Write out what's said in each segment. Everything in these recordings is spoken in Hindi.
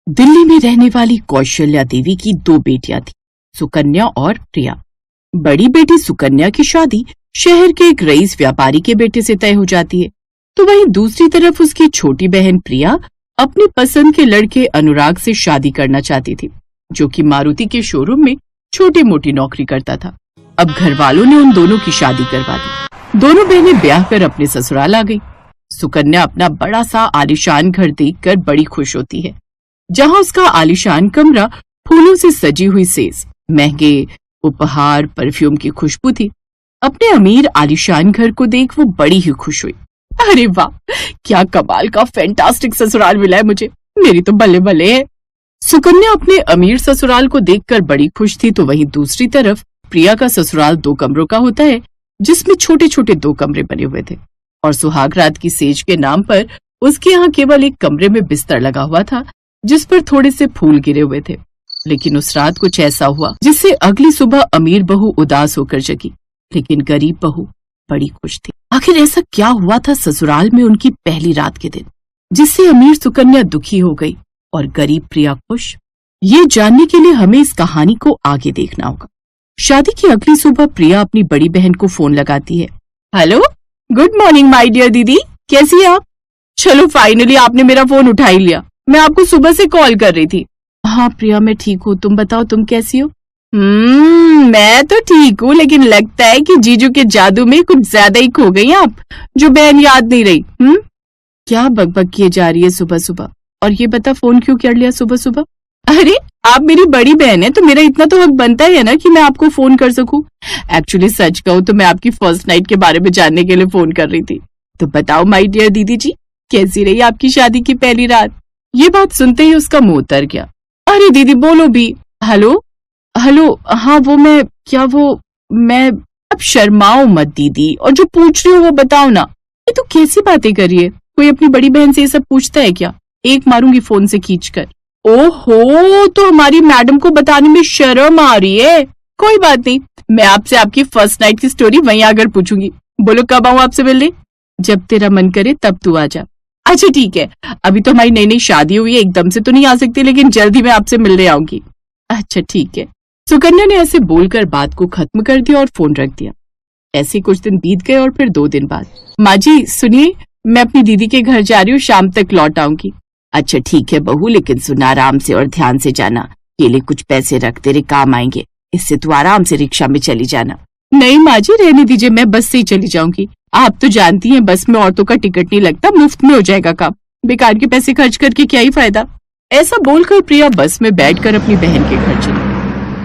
दिल्ली में रहने वाली कौशल्या देवी की 2 बेटियां थी, सुकन्या और प्रिया। बड़ी बेटी सुकन्या की शादी शहर के एक रईस व्यापारी के बेटे से तय हो जाती है, तो वहीं दूसरी तरफ उसकी छोटी बहन प्रिया अपनी पसंद के लड़के अनुराग से शादी करना चाहती थी, जो कि मारुति के शोरूम में छोटी मोटी नौकरी करता था। अब घर वालों ने उन दोनों की शादी करवा दी। दोनों बहनें ब्याह कर अपने ससुराल आ गई। सुकन्या अपना बड़ा सा आलीशान घर देखकर बड़ी खुश होती है, जहां उसका आलीशान कमरा फूलों से सजी हुई सेज, महंगे उपहार, परफ्यूम की खुशबू थी। अपने अमीर आलीशान घर को देख वो बड़ी ही खुश हुई। अरे वाह, क्या कमाल का फैंटास्टिक ससुराल मिला है मुझे, मेरी तो बल्ले बल्ले है। सुकन्या अपने अमीर ससुराल को देखकर बड़ी खुश थी, तो वहीं दूसरी तरफ प्रिया का ससुराल 2 कमरों का होता है, जिसमें छोटे छोटे 2 कमरे बने हुए थे, और सुहाग रात की सेज के नाम पर उसके यहाँ केवल एक कमरे में बिस्तर लगा हुआ था, जिस पर थोड़े से फूल गिरे हुए थे। लेकिन उस रात कुछ ऐसा हुआ जिससे अगली सुबह अमीर बहू उदास होकर जगी, लेकिन गरीब बहू बड़ी खुश थी। आखिर ऐसा क्या हुआ था ससुराल में उनकी पहली रात के दिन, जिससे अमीर सुकन्या दुखी हो गई और गरीब प्रिया खुश? ये जानने के लिए हमें इस कहानी को आगे देखना होगा। शादी की अगली सुबह प्रिया अपनी बड़ी बहन को फोन लगाती है। Hello, good morning my dear didi, कैसी है आप? चलो फाइनली आपने मेरा फोन उठा ही लिया, मैं आपको सुबह से कॉल कर रही थी। हाँ प्रिया, मैं ठीक हूँ, तुम बताओ तुम कैसी हो? मैं तो ठीक हूँ, लेकिन लगता है कि जीजू के जादू में कुछ ज्यादा ही खो गई आप, जो बहन याद नहीं रही। क्या बकबक किए जा रही है सुबह सुबह? और ये बता, फोन क्यों कर लिया सुबह सुबह? अरे आप मेरी बड़ी बहन है, तो मेरा इतना तो हक बनता है ना कि मैं आपको फोन कर सकूं। एक्चुअली सच कहूँ तो मैं आपकी फर्स्ट नाइट के बारे में जानने के लिए फोन कर रही थी। तो बताओ माय डियर दीदी जी, कैसी रही आपकी शादी की पहली रात? ये बात सुनते ही उसका मुंह उतर गया। अरे दीदी बोलो भी। हेलो हेलो, हाँ मैं अब शर्माओ मत दीदी, और जो पूछ रही हो वो बताओ ना। ये तो कैसी बातें कर रही है, कोई अपनी बड़ी बहन से ये सब पूछता है क्या? एक मारूंगी फोन से खींचकर। ओहो, तो हमारी मैडम को बताने में शर्म आ रही है। कोई बात नहीं, मैं आपसे आपकी फर्स्ट नाइट की स्टोरी वहीं आकर पूछूंगी। बोलो कब आऊं आपसे मिलने? जब तेरा मन करे तब तू आ जा। अच्छा ठीक है, अभी तो हमारी नई नई शादी हुई है, एकदम से तो नहीं आ सकती, लेकिन जल्द ही मैं आपसे मिलने आऊंगी। अच्छा ठीक है। सुकन्या ने ऐसे बोलकर बात को खत्म कर दिया और फोन रख दिया। ऐसे कुछ दिन बीत गए और फिर 2 दिन बाद, माँ जी सुनिए, मैं अपनी दीदी के घर जा रही हूँ, शाम तक लौट आऊंगी। अच्छा ठीक है बहू, लेकिन सुना आराम से और ध्यान से जाना, ये लिए कुछ पैसे रख, तेरे काम आएंगे, इससे तू आराम से रिक्शा में चली जाना। नहीं माँ जी, रहने दीजिए, मैं बस से ही चली जाऊंगी। आप तो जानती हैं बस में औरतों का टिकट नहीं लगता, मुफ्त में हो जाएगा काम, बेकार के पैसे खर्च करके क्या ही फायदा। ऐसा बोलकर प्रिया बस में बैठकर अपनी बहन के घर चली।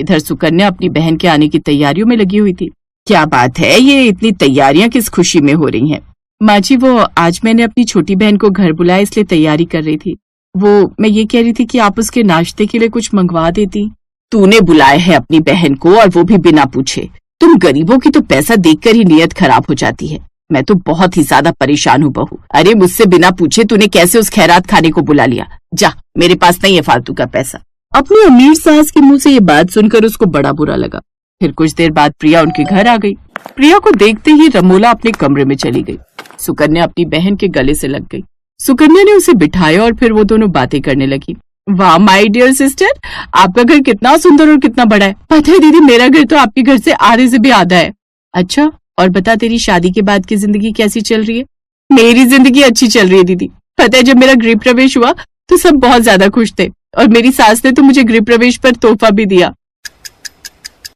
इधर सुकन्या अपनी बहन के आने की तैयारियों में लगी हुई थी। क्या बात है, ये इतनी तैयारियां किस खुशी में हो रही हैं? माँ जी वो आज मैंने अपनी छोटी बहन को घर बुलाया, इसलिए तैयारी कर रही थी। वो मैं ये कह रही थी कि आप उसके नाश्ते के लिए कुछ मंगवा देती। तूने बुलाया है अपनी बहन को, और वो भी बिना पूछे? तुम गरीबों की तो पैसा देखकर ही नीयत खराब हो जाती है। मैं तो बहुत ही ज्यादा परेशान हूँ बहू। अरे मुझसे बिना पूछे तूने कैसे उस खैरात खाने को बुला लिया? जा, मेरे पास नहीं है फालतू का पैसा। अपनी अमीर सास के मुंह से ये बात सुनकर उसको बड़ा बुरा लगा। फिर कुछ देर बाद प्रिया उनके घर आ गई। प्रिया को देखते ही रमोला अपने कमरे में चली गई। सुकन्या अपनी बहन के गले से लग गई। सुकन्या ने उसे बिठाया और फिर वो दोनों बातें करने लगी। वाह माय डियर सिस्टर, आपका घर कितना सुंदर और कितना बड़ा है। पता है दीदी, मेरा घर तो आपके घर से आधे से भी आधा है। अच्छा, और बता तेरी शादी के बाद की जिंदगी कैसी चल रही है? मेरी जिंदगी अच्छी चल रही है दीदी। पता है जब मेरा गृह प्रवेश हुआ तो सब बहुत ज्यादा खुश थे, और मेरी सास ने तो मुझे गृह प्रवेश पर तोहफा भी दिया।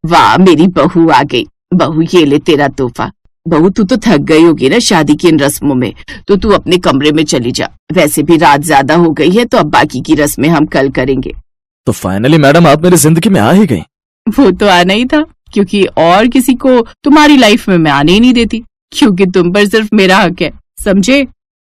वाह मेरी बहू आ गई। बहू ये ले तेरा तोहफा। बहू तू तो थक गई होगी ना शादी की इन रस्मों में, तो तू अपने कमरे में चली जा। वैसे भी रात ज्यादा हो गई है, तो अब बाकी की रस्में हम कल करेंगे। तो फाइनली मैडम आप मेरी जिंदगी में आ ही गई। वो तो आना ही था, क्योंकि और किसी को तुम्हारी लाइफ में मैं आने ही नहीं देती, क्योंकि तुम पर सिर्फ मेरा हक है, समझे?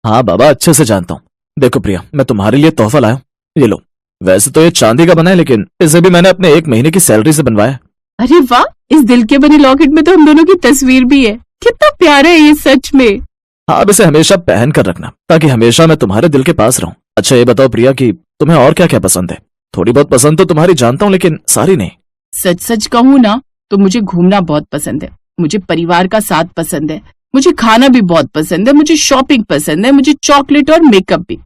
हाँ बाबा, अच्छे से जानता हूँ। देखो प्रिया, मैं तुम्हारे लिए तोहफा लाया हूँ, ये लो। वैसे तो ये चांदी का बना है, लेकिन इसे भी मैंने अपने 1 महीने की सैलरी से बनवाया। अरे वाह, इस दिल के बने लॉकेट में तो हम दोनों की तस्वीर भी है। कितना प्यारा है ये सच में। हाँ, अब इसे हमेशा पहन कर रखना, ताकि हमेशा मैं तुम्हारे दिल के पास रहूं। अच्छा ये बताओ प्रिया कि तुम्हें और क्या क्या पसंद है? थोड़ी बहुत पसंद तो तुम्हारी जानता हूँ, लेकिन सारी नहीं। सच सच कहूँ ना तो मुझे घूमना बहुत पसंद है, मुझे परिवार का साथ पसंद है, मुझे खाना भी बहुत पसंद है, मुझे शॉपिंग पसंद है, मुझे चॉकलेट और मेकअप भी।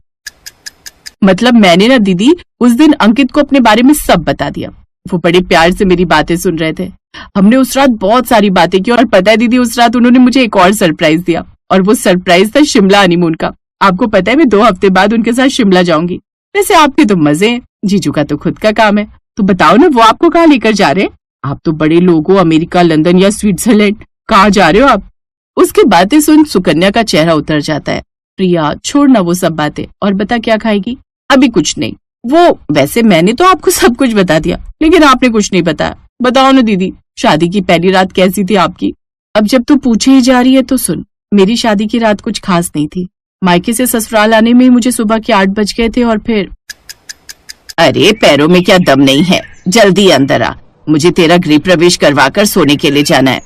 मतलब मैंने ना दीदी उस दिन अंकित को अपने बारे में सब बता दिया। वो बड़े प्यार से मेरी बातें सुन रहे थे। हमने उस रात बहुत सारी बातें की और पता है दीदी उस रात उन्होंने मुझे एक और सरप्राइज दिया और वो सरप्राइज था शिमला हनीमून का। आपको पता है मैं 2 हफ्ते बाद उनके साथ शिमला जाऊंगी। वैसे आपके तो मजे हैं, जीजू का तो खुद का काम है। तो बताओ ना वो आपको कहाँ लेकर जा रहे हैं? आप तो बड़े लोग हो, अमेरिका, लंदन या स्विट्जरलैंड, कहाँ जा रहे हो आप? उसकी बातें सुन सुकन्या का चेहरा उतर जाता है। प्रिया छोड़ना वो सब बातें और बता क्या खाएगी? अभी कुछ नहीं। वो वैसे मैंने तो आपको सब कुछ बता दिया लेकिन आपने कुछ नहीं बताया। बताओ ना दीदी शादी की पहली रात कैसी थी आपकी? अब जब तू पूछे ही जा रही है तो सुन, मेरी शादी की रात कुछ खास नहीं थी। मायके से ससुराल आने में मुझे सुबह के 8 बज गए थे और फिर अरे पैरों में क्या दम नहीं है, जल्दी अंदर आ, मुझे तेरा गृह प्रवेश करवा कर सोने के लिए जाना है।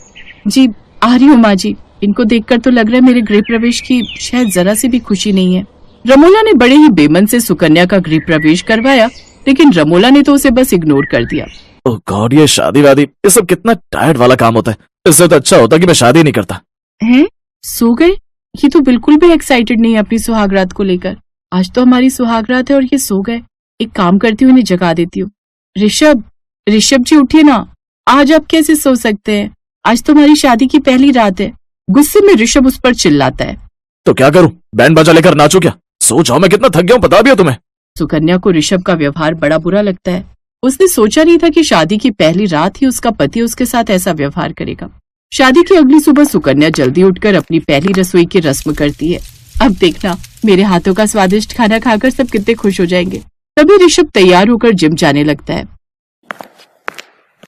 जी आ रही हूँ माँ जी। इनको देखकर तो लग रहा है मेरे गृह प्रवेश की शायद जरा सी भी खुशी नहीं है। रमोला ने बड़े ही बेमन से सुकन्या का गृह प्रवेश करवाया लेकिन रमोला ने तो उसे बस इग्नोर कर दिया। ओह गॉड, ये शादी वादी ये सब कितना टायर्ड वाला काम होता है। इससे तो अच्छा होता कि मैं शादी नहीं करता। हैं? सो गए? ये तो बिल्कुल भी एक्साइटेड नहीं है अपनी सुहागरात को लेकर। आज तो हमारी सुहागरात है और ये सो गए। एक काम करती हूँ, इन्हें जगा देती हूँ। ऋषभ जी उठिए ना, आज आप कैसे सो सकते हैं? आज तो हमारी शादी की पहली रात है। गुस्से में ऋषभ उस पर चिल्लाता है। तो क्या करूं, बैंड बाजा लेकर नाचो क्या? सो जाओ, मैं कितना थक गया हूं पता भी है तुम्हें। सुकन्या को ऋषभ का व्यवहार बड़ा बुरा लगता है। उसने सोचा नहीं था कि शादी की पहली रात ही उसका पति उसके साथ ऐसा व्यवहार करेगा। शादी की अगली सुबह सुकन्या जल्दी उठकर अपनी पहली रसोई की रस्म करती है। अब देखना मेरे हाथों का स्वादिष्ट खाना खाकर सब कितने खुश हो जाएंगे। तभी ऋषभ तैयार होकर जिम जाने लगता है।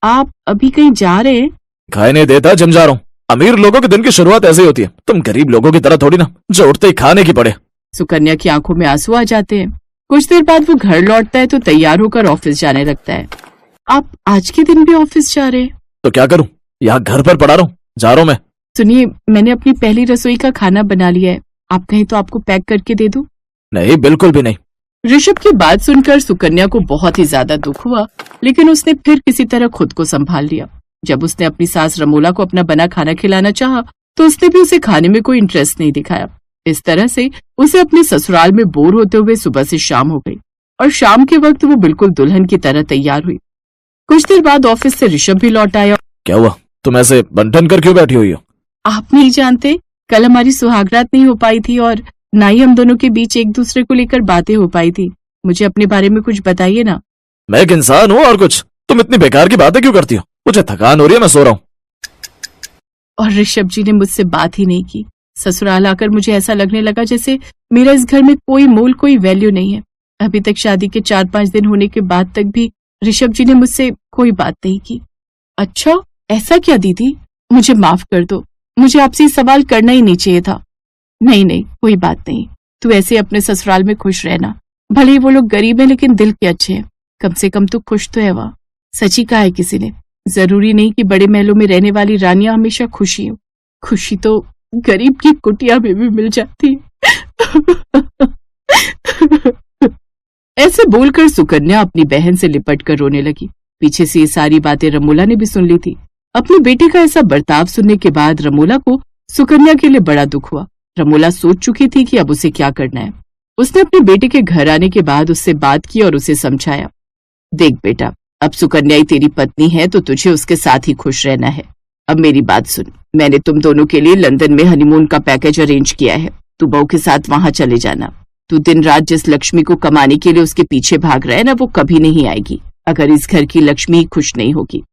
आप अभी कहीं जा रहे हैं? खाए नहीं देता, जिम जा रहा हूँ। अमीर लोगों के दिन की शुरुआत ऐसे ही होती है, तुम गरीब लोगों की तरह थोड़ी ना जो उठते ही खाने की पड़े। सुकन्या की आंखों में आंसू आ जाते हैं। कुछ देर बाद वो घर लौटता है तो तैयार होकर ऑफिस जाने लगता है। आप आज के दिन भी ऑफिस जा रहे हैं? तो क्या करूं, यहाँ घर पर पड़ा रहूं? जा रहा हूं मैं। सुनिए, मैंने अपनी पहली रसोई का खाना बना लिया है, आप कहें तो आपको पैक करके दे दूं? नहीं, बिल्कुल भी नहीं। ऋषभ की बात सुनकर सुकन्या को बहुत ही ज्यादा दुख हुआ लेकिन उसने फिर किसी तरह खुद को संभाल लिया। जब उसने अपनी सास रमोला को अपना बना खाना खिलाना चाहा तो उसने भी उसे खाने में कोई इंटरेस्ट नहीं दिखाया। इस तरह से उसे अपने ससुराल में बोर होते हुए सुबह से शाम हो गई और शाम के वक्त वो बिल्कुल दुल्हन की तरह तैयार हुई। कुछ देर बाद ऑफिस से ऋषभ भी लौट आया। क्या हुआ, तुम ऐसे बंटन कर क्यों बैठी हुई हो? आप नहीं जानते, कल हमारी सुहागरात नहीं हो पाई थी और ना ही हम दोनों के बीच एक दूसरे को लेकर बातें हो पाई थी। मुझे अपने बारे में कुछ बताइए ना। मैं एक इंसान हूँ और कुछ। तुम इतनी बेकार की बातें क्यों करती हो? मुझे थकान हो रही है, मैं सो रहा हूँ। और ऋषभ जी ने मुझसे बात ही नहीं की। ससुराल आकर मुझे ऐसा लगने लगा जैसे मेरा इस घर में कोई मोल, कोई वैल्यू नहीं है। अभी तक शादी के 4-5 दिन होने के बाद तक भी ऋषभ जी ने मुझसे कोई बात नहीं की। अच्छा ऐसा क्या दीदी? मुझे माफ कर दो, मुझे आपसे सवाल करना ही नहीं चाहिए था। नहीं कोई बात नहीं, तू ऐसे अपने ससुराल में खुश रहना। भले ही वो लोग गरीब हैं लेकिन दिल के अच्छे हैं, कम से कम तू खुश तो है। वहाँ सच ही कहा है किसी ने, जरूरी नहीं कि बड़े महलों में रहने वाली रानियां हमेशा खुशी हो। खुशी तो गरीब की कुटिया में भी मिल जाती है। ऐसे बोलकर सुकन्या अपनी बहन से लिपट कर रोने लगी। पीछे से ये सारी बातें रमोला ने भी सुन ली थी। अपने बेटे का ऐसा बर्ताव सुनने के बाद रमोला को सुकन्या के लिए बड़ा दुख हुआ। रमोला सोच चुकी थी कि अब उसे क्या करना है। उसने अपने बेटे के घर आने के बाद उससे बात की और उसे समझाया, देख बेटा, अब सुकन्या ही तेरी पत्नी है तो तुझे उसके साथ ही खुश रहना है। अब मेरी बात सुन, मैंने तुम दोनों के लिए लंदन में हनीमून का पैकेज अरेंज किया है। तू बहू के साथ वहां चले जाना। तू दिन रात जिस लक्ष्मी को कमाने के लिए उसके पीछे भाग रहा है ना, वो कभी नहीं आएगी अगर इस घर की लक्ष्मी ही खुश नहीं होगी।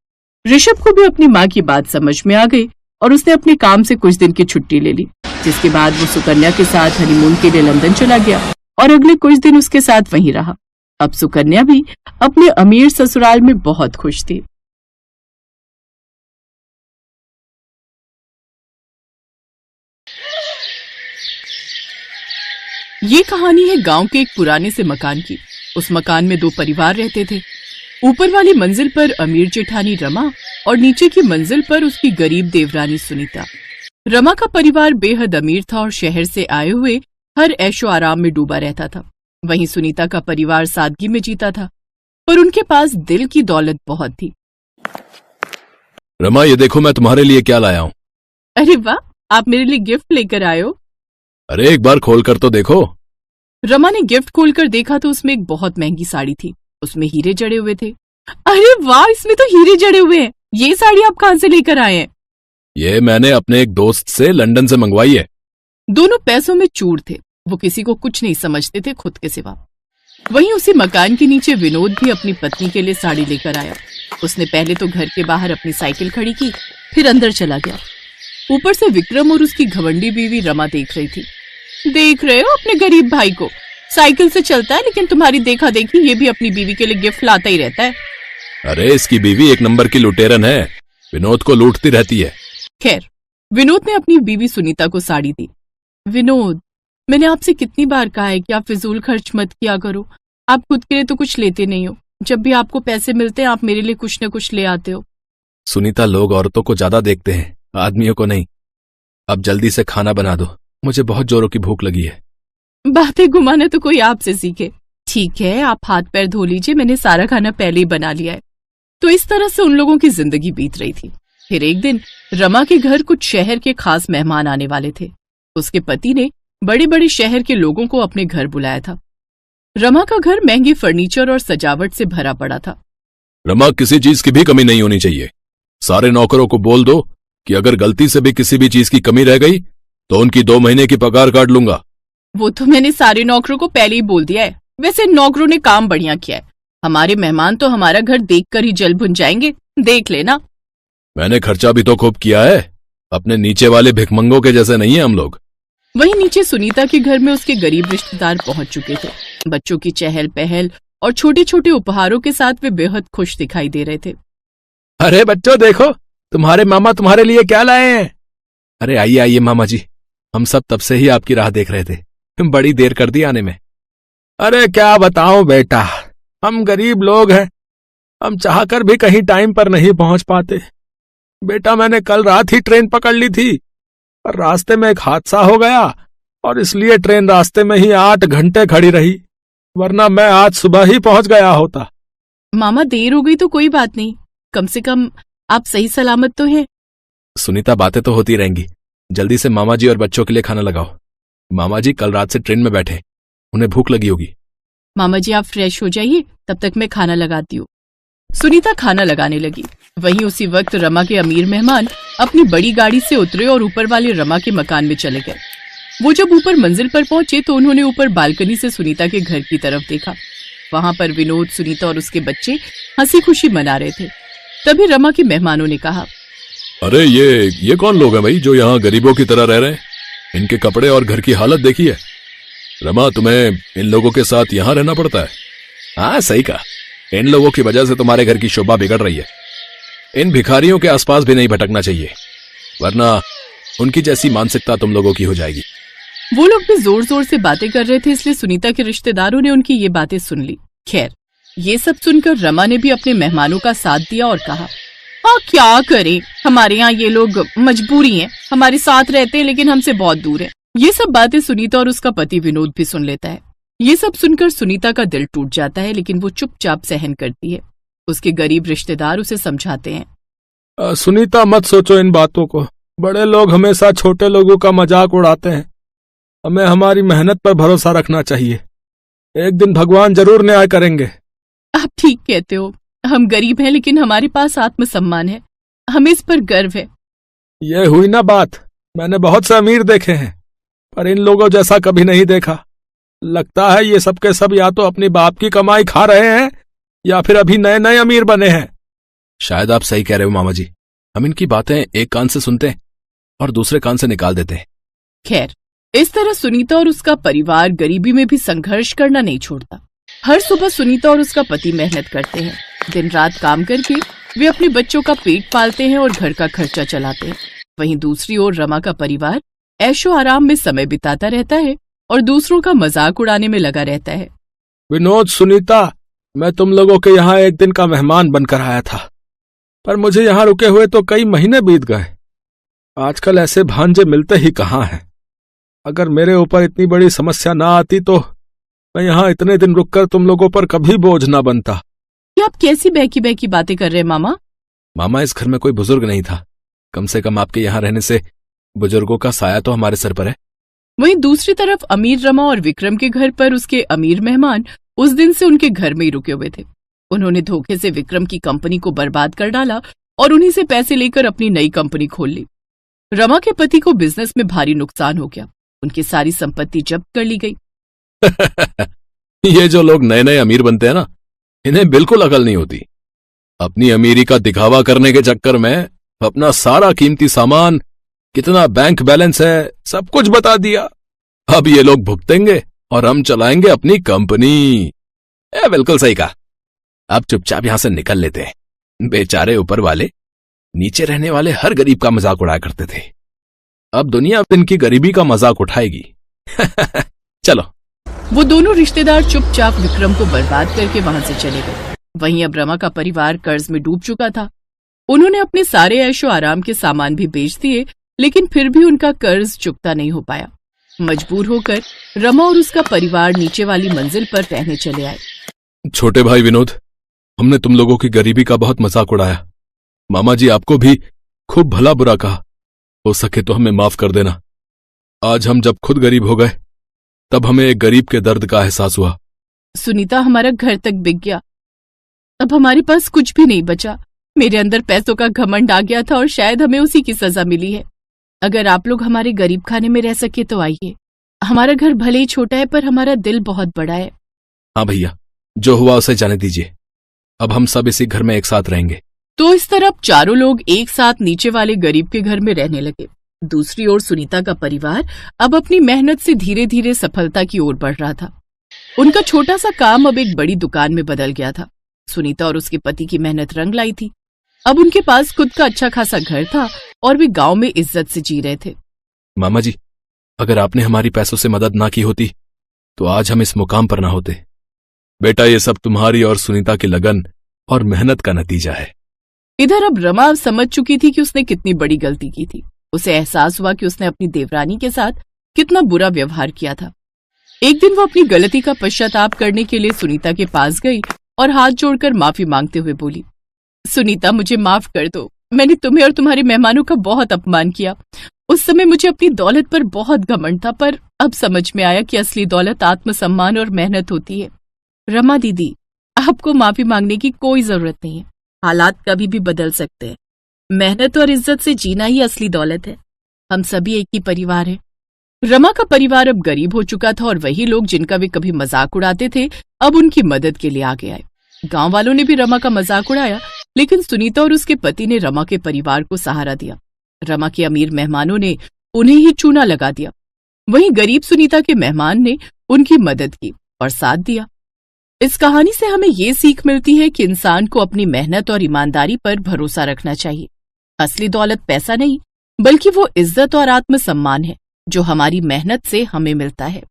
ऋषभ को भी अपनी माँ की बात समझ में आ गई और उसने अपने काम से कुछ दिन की छुट्टी ले ली, जिसके बाद वो सुकन्या के साथ हनीमून के लिए लंदन चला गया और अगले कुछ दिन उसके साथ वहीं रहा। अब सुकन्या भी अपने अमीर ससुराल में बहुत खुश थी। ये कहानी है गांव के एक पुराने से मकान की। उस मकान में 2 परिवार रहते थे। ऊपर वाली मंजिल पर अमीर जेठानी रमा और नीचे की मंजिल पर उसकी गरीब देवरानी सुनीता। रमा का परिवार बेहद अमीर था और शहर से आए हुए हर ऐशो आराम में डूबा रहता था। वहीं सुनीता का परिवार सादगी में जीता था, पर उनके पास दिल की दौलत बहुत थी। रमा, ये देखो मैं तुम्हारे लिए क्या लाया हूँ। अरे वाह, आप मेरे लिए गिफ्ट लेकर आए हो। अरे एक बार खोल कर तो देखो। रमा ने गिफ्ट खोलकर देखा तो उसमें एक बहुत महंगी साड़ी थी। उसमें हीरे जड़े हुए थे। अरे वाह, इसमें तो हीरे जड़े हुए हैं। ये साड़ी आप कहाँ से लेकर आए हैं? ये मैंने अपने एक दोस्त से लंदन से मंगवाई है। दोनों पैसों में चूर थे। वो किसी को कुछ नहीं समझते थे खुद के सिवा। वहीं उसी मकान के नीचे विनोद भी अपनी पत्नी के लिए साड़ी लेकर आया। उसने पहले तो घर के बाहर अपनी साइकिल खड़ी की, फिर अंदर चला गया। ऊपर से विक्रम और उसकी घमंडी बीवी रमा देख रही थी। देख रहे हो अपने गरीब भाई को, साइकिल से चलता है लेकिन तुम्हारी देखा देखी ये भी अपनी बीवी के लिए गिफ्ट लाता ही रहता है। अरे इसकी बीवी एक नंबर की लुटेरन है, विनोद को लूटती रहती है। खैर, विनोद ने अपनी बीवी सुनीता को साड़ी दी। विनोद, मैंने आपसे कितनी बार कहा है कि आप फिजूल खर्च मत किया करो। आप खुद के लिए तो कुछ लेते नहीं हो। जब भी आपको पैसे मिलते हैं आप मेरे लिए कुछ न कुछ ले आते हो। सुनीता, लोग औरतों को ज्यादा देखते हैं, आदमियों को नहीं। अब जल्दी से खाना बना दो, मुझे बहुत जोरों की भूख लगी है। बातें घुमाना तो कोई आपसे सीखे। ठीक है, आप हाथ पैर धो लीजिए, मैंने सारा खाना पहले ही बना लिया है। तो इस तरह से उन लोगों की जिंदगी बीत रही थी। फिर एक दिन रमा के घर कुछ शहर के खास मेहमान आने वाले थे। उसके पति ने बड़े बड़े शहर के लोगों को अपने घर बुलाया था। रमा का घर महंगे फर्नीचर और सजावट से भरा पड़ा था। रमा, किसी चीज की भी कमी नहीं होनी चाहिए। सारे नौकरों को बोल दो कि अगर गलती से भी किसी भी चीज की कमी रह गई तो उनकी 2 महीने की पगार काट लूंगा। वो तो मैंने सारे नौकरों को पहले ही बोल दिया है। वैसे नौकरों ने काम बढ़िया किया है। हमारे मेहमान तो हमारा घर देखकर ही जल भुन जाएंगे, देख लेना। मैंने खर्चा भी तो खूब किया है, अपने नीचे वाले भिखमंगों के जैसे नहीं है हम लोग। वहीं नीचे सुनीता के घर में उसके गरीब रिश्तेदार पहुंच चुके थे। बच्चों की चहल पहल और छोटे छोटे उपहारों के साथ वे बेहद खुश दिखाई दे रहे थे। अरे बच्चों देखो, तुम्हारे मामा तुम्हारे लिए क्या लाए हैं। अरे आइए आइए मामा जी, हम सब तब से ही आपकी राह देख रहे थे, बड़ी देर कर दी आने में। अरे क्या बताऊं बेटा, हम गरीब लोग हैं, हम चाहकर भी कहीं टाइम पर नहीं पहुंच पाते। बेटा, मैंने कल रात ही ट्रेन पकड़ ली थी, पर रास्ते में एक हादसा हो गया और इसलिए ट्रेन रास्ते में ही 8 घंटे खड़ी रही, वरना मैं आज सुबह ही पहुंच गया होता। मामा, देर हो गई तो कोई बात नहीं, कम से कम आप सही सलामत तो हैं। सुनीता, बातें तो होती रहेंगी, जल्दी से मामा जी और बच्चों के लिए खाना लगाओ। मामा जी कल रात से ट्रेन में बैठे, उन्हें भूख लगी होगी। मामा जी आप फ्रेश हो जाइए, तब तक मैं खाना लगाती हूँ। सुनीता खाना लगाने लगी। वहीं उसी वक्त रमा के अमीर मेहमान अपनी बड़ी गाड़ी से उतरे और ऊपर वाले रमा के मकान में चले गए। वो जब ऊपर मंजिल पर पहुंचे तो उन्होंने ऊपर बालकनी से सुनीता के घर की तरफ देखा। वहां पर विनोद, सुनीता और उसके बच्चे हंसी खुशी मना रहे थे। तभी रमा के मेहमानों ने कहा, अरे ये कौन लोग हैं भाई जो यहाँ गरीबों की तरह रह रहे हैं? इनके कपड़े और घर की हालत देखिए। रमा, तुम्हें इन लोगों के साथ यहाँ रहना पड़ता है। हाँ सही कहा, इन लोगों की वजह से तुम्हारे घर की शोभा बिगड़ रही है। इन भिखारियों के आसपास भी नहीं भटकना चाहिए, वरना उनकी जैसी मानसिकता तुम लोगों की हो जाएगी। वो लोग भी जोर जोर से बातें कर रहे थे, इसलिए सुनीता के रिश्तेदारों ने उनकी ये बातें सुन ली। खैर, ये सब सुनकर रमा ने भी अपने मेहमानों का साथ दिया और कहा, हाँ क्या करें, हमारे यहाँ ये लोग मजबूरी हैं, हमारे साथ रहते हैं लेकिन हमसे बहुत दूर है। ये सब बातें सुनीता और उसका पति विनोद भी सुन लेता है। ये सब सुनकर सुनीता का दिल टूट जाता है, लेकिन वो चुपचाप सहन करती है। उसके गरीब रिश्तेदार उसे समझाते हैं, सुनीता मत सोचो इन बातों को, बड़े लोग हमेशा छोटे लोगों का मजाक उड़ाते हैं। हमें हमारी मेहनत पर भरोसा रखना चाहिए, एक दिन भगवान जरूर न्याय करेंगे। आप ठीक कहते हो, हम गरीब हैं लेकिन हमारे पास आत्मसम्मान है, हमें इस पर गर्व है। ये हुई ना बात, मैंने बहुत से अमीर देखे हैं पर इन लोगों जैसा कभी नहीं देखा। लगता है ये सब के सब या तो अपनी बाप की कमाई खा रहे हैं या फिर अभी नए नए अमीर बने हैं। शायद आप सही कह रहे हो मामा जी, हम इनकी बातें एक कान से सुनते हैं और दूसरे कान से निकाल देते हैं। खैर, इस तरह सुनीता और उसका परिवार गरीबी में भी संघर्ष करना नहीं छोड़ता। हर सुबह सुनीता और उसका पति मेहनत करते हैं। दिन रात काम करके वे अपने बच्चों का पेट पालते हैं और घर का खर्चा चलाते हैं। वहीं दूसरी ओर रमा का परिवार ऐशो आराम में समय बिताता रहता है और दूसरों का मजाक उड़ाने में लगा रहता है। विनोद, सुनीता, मैं तुम लोगों के यहाँ एक दिन का मेहमान बनकर आया था, पर मुझे यहाँ रुके हुए तो कई महीने बीत गए। आजकल ऐसे भांजे मिलते ही कहाँ हैं। अगर मेरे ऊपर इतनी बड़ी समस्या ना आती तो मैं यहाँ इतने दिन रुककर तुम लोगों पर कभी बोझ ना बनता। ये आप कैसी बहकी बहकी बातें कर रहे हैं मामा? मामा, इस घर में कोई बुजुर्ग नहीं था, कम से कम आपके यहाँ रहने से बुजुर्गों का साया तो हमारे सर पर है। वहीं दूसरी तरफ अमीर रमा और विक्रम के घर पर उसके अमीर मेहमान उस दिन से उनके घर में ही रुके हुए थे। उन्होंने धोखे से विक्रम की कंपनी को बर्बाद कर डाला और उन्हीं से पैसे लेकर अपनी नई कंपनी खोल ली। रमा के पति को बिजनेस में भारी नुकसान हो गया, उनकी सारी संपत्ति जब्त कर ली गई। ये जो लोग नए नए अमीर बनते हैं ना, इन्हें बिल्कुल अकल नहीं होती। अपनी अमीरी का दिखावा करने के चक्कर में अपना सारा कीमती सामान, कितना बैंक बैलेंस है, सब कुछ बता दिया। अब ये लोग भुगतेंगे और हम चलाएंगे अपनी कंपनी। बिल्कुल सही कहा। अब चुपचाप यहां से निकल लेते हैं। बेचारे ऊपर वाले नीचे रहने वाले हर गरीब का मजाक उड़ाया करते थे। अब दुनिया इनकी गरीबी का मजाक उठाएगी। चलो। वो दोनों रिश्तेदार चुपचाप विक्रम को बर्बाद करके वहां से चले गए। वहीं अब रमा का परिवार कर्ज में डूब चुका था। उन्होंने अपने सारे ऐशो आराम के सामान भी बेच दिए, लेकिन फिर भी उनका कर्ज चुकता नहीं हो पाया। मजबूर होकर रमा और उसका परिवार नीचे वाली मंजिल पर रहने चले आए। छोटे भाई विनोद, हमने तुम लोगों की गरीबी का बहुत मजाक उड़ाया। मामा जी आपको भी खूब भला बुरा कहा। हो सके तो हमें माफ कर देना। आज हम जब खुद गरीब हो गए तब हमें एक गरीब के दर्द का एहसास हुआ। सुनीता, हमारा घर तक बिक गया। अब हमारे पास कुछ भी नहीं बचा। मेरे अंदर पैसों का घमंड आ गया था और शायद हमें उसी की सजा मिली है। अगर आप लोग हमारे गरीब खाने में रह सके तो आइए। हमारा घर भले ही छोटा है पर हमारा दिल बहुत बड़ा है। हाँ भैया, जो हुआ उसे जाने दीजिए। अब हम सब इसी घर में एक साथ रहेंगे। तो इस तरफ चारों लोग एक साथ नीचे वाले गरीब के घर में रहने लगे। दूसरी ओर सुनीता का परिवार अब अपनी मेहनत से धीरे धीरे सफलता की ओर बढ़ रहा था। उनका छोटा सा काम अब एक बड़ी दुकान में बदल गया था। सुनीता और उसके पति की मेहनत रंग लाई थी। अब उनके पास खुद का अच्छा खासा घर था और वे गांव में इज्जत से जी रहे थे। मामा जी, अगर आपने हमारी पैसों से मदद ना की होती तो आज हम इस मुकाम पर ना होते। बेटा, ये सब तुम्हारी और सुनीता की लगन और मेहनत का नतीजा है। इधर अब रमा समझ चुकी थी कि उसने कितनी बड़ी गलती की थी। उसे एहसास हुआ कि उसने अपनी देवरानी के साथ कितना बुरा व्यवहार किया था। एक दिन वो अपनी गलती का पश्चाताप करने के लिए सुनीता के पास गई और हाथ जोड़कर माफी मांगते हुए बोली, सुनीता, मुझे माफ कर दो। मैंने तुम्हें और तुम्हारे मेहमानों का बहुत अपमान किया। उस समय मुझे अपनी दौलत पर बहुत घमंड था, पर अब समझ में आया कि असली दौलत आत्मसम्मान और मेहनत होती है। रमा दीदी, आपको माफी मांगने की कोई जरूरत नहीं है। हालात कभी भी बदल सकते हैं। मेहनत और इज्जत से जीना ही असली दौलत है। हम सभी एक ही परिवार हैं। रमा का परिवार अब गरीब हो चुका था और वही लोग जिनका वे कभी मजाक उड़ाते थे अब उनकी मदद के लिए आगे आए। गांव वालों ने भी रमा का मजाक उड़ाया, लेकिन सुनीता और उसके पति ने रमा के परिवार को सहारा दिया। रमा के अमीर मेहमानों ने उन्हें ही चूना लगा दिया। वहीं गरीब सुनीता के मेहमान ने उनकी मदद की और साथ दिया। इस कहानी से हमें ये सीख मिलती है कि इंसान को अपनी मेहनत और ईमानदारी पर भरोसा रखना चाहिए। असली दौलत पैसा नहीं, बल्कि वो इज्जत और आत्मसम्मान है जो हमारी मेहनत से हमें मिलता है।